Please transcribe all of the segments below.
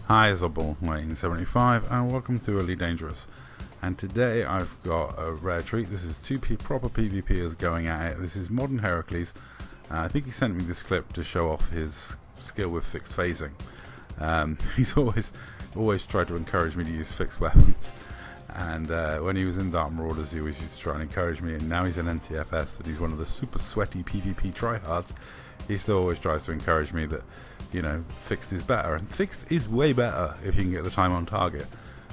Hi, it's Oddball 1975 and welcome to Elite Dangerous. And today I've got a rare treat. This is two proper PvPers going at it. This is Modernheracles. I think he sent me this clip to show off his skill with fixed phasing. He's always tried to encourage me to use fixed weapons. And when he was in Dark Marauders, he always used to try and encourage me, and now he's in NTFS and he's one of the super sweaty PvP tryhards. He still always tries to encourage me that, you know, fixed is better, and fixed is way better if you can get the time on target.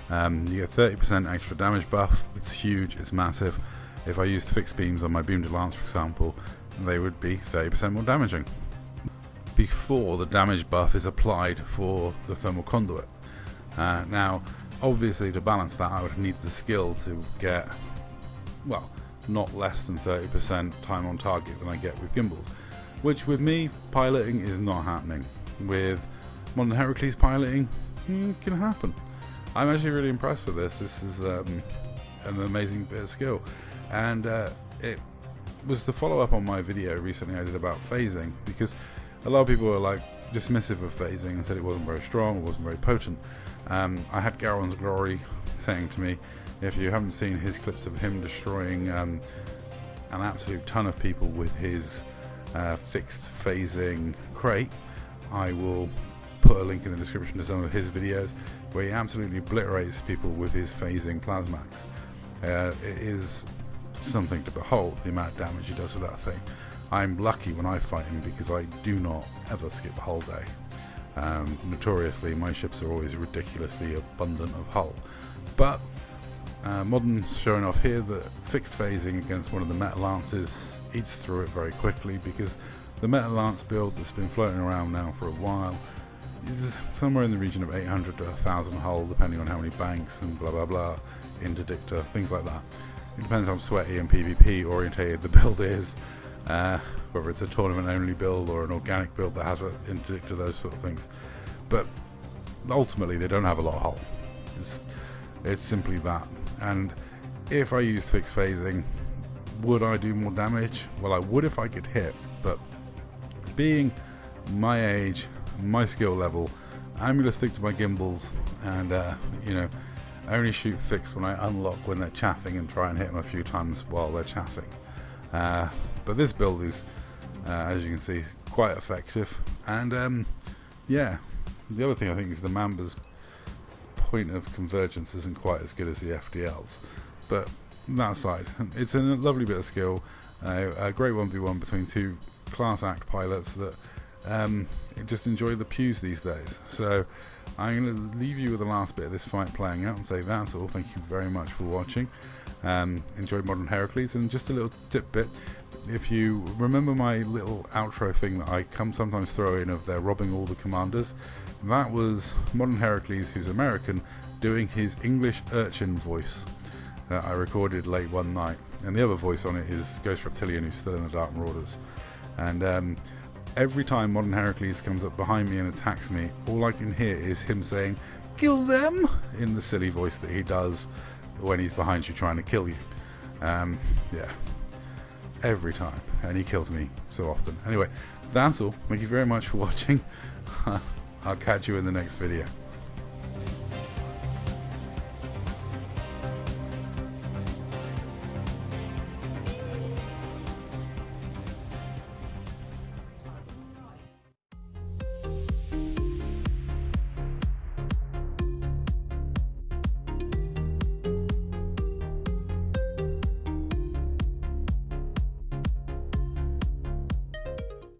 You get 30% extra damage buff. It's huge, it's massive. If I used fixed beams on my beam to lance, for example, they would be 30% more damaging before the damage buff is applied for the thermal conduit. Now obviously, to balance that, I would need the skill to get, well, not less than 30% time on target than I get with gimbals, which with me piloting is not happening. With Modernheracles piloting, it can happen. I'm actually really impressed with this. This is an amazing bit of skill, and it was the follow-up on my video recently I did about phasing, because a lot of people were like dismissive of phasing and said it wasn't very strong, it wasn't very potent. I had Garon's Glory saying to me, if you haven't seen his clips of him destroying an absolute ton of people with his fixed phasing crate, I will put a link in the description to some of his videos where he absolutely obliterates people with his phasing plasmax. It is something to behold, the amount of damage he does with that thing. I'm lucky when I fight him because I do not ever skip a hull day. Notoriously, my ships are always ridiculously abundant of hull, but Modern's showing off here that fixed phasing against one of the Meta Lances eats through it very quickly, because the Meta Lance build that's been floating around now for a while is somewhere in the region of 800 to 1000 hull, depending on how many banks and blah blah blah, interdictor, things like that. It depends how sweaty and PvP orientated the build is, whether it's a tournament only build or an organic build that has an interdictor, those sort of things. But ultimately they don't have a lot of hull. It's simply that. And if I used fixed phasing, would I do more damage? Well, I would if I could hit, but being my age, my skill level, I'm going to stick to my gimbals and you know, only shoot fixed when I unlock when they're chaffing and try and hit them a few times while they're chaffing. But this build is, as you can see, quite effective. And yeah, the other thing I think is the Mamba's point of convergence isn't quite as good as the FDLs, but that aside, it's a lovely bit of skill, a great 1v1 between two class act pilots that just enjoy the pews these days. So I'm going to leave you with the last bit of this fight playing out and say that's all. Thank you very much for watching. Enjoy Modernheracles, and just a little tidbit, if you remember my little outro thing that I sometimes throw in of they're robbing all the commanders, that was Modernheracles, who's American, doing his English urchin voice that I recorded late one night, and the other voice on it is Ghost Reptilian, who's still in the Dark Marauders. And every time Modernheracles comes up behind me and attacks me, all I can hear is him saying, "Kill them," in the silly voice that he does when he's behind you trying to kill you. Yeah, every time, and he kills me so often. Anyway, that's all. Thank you very much for watching. I'll catch you in the next video.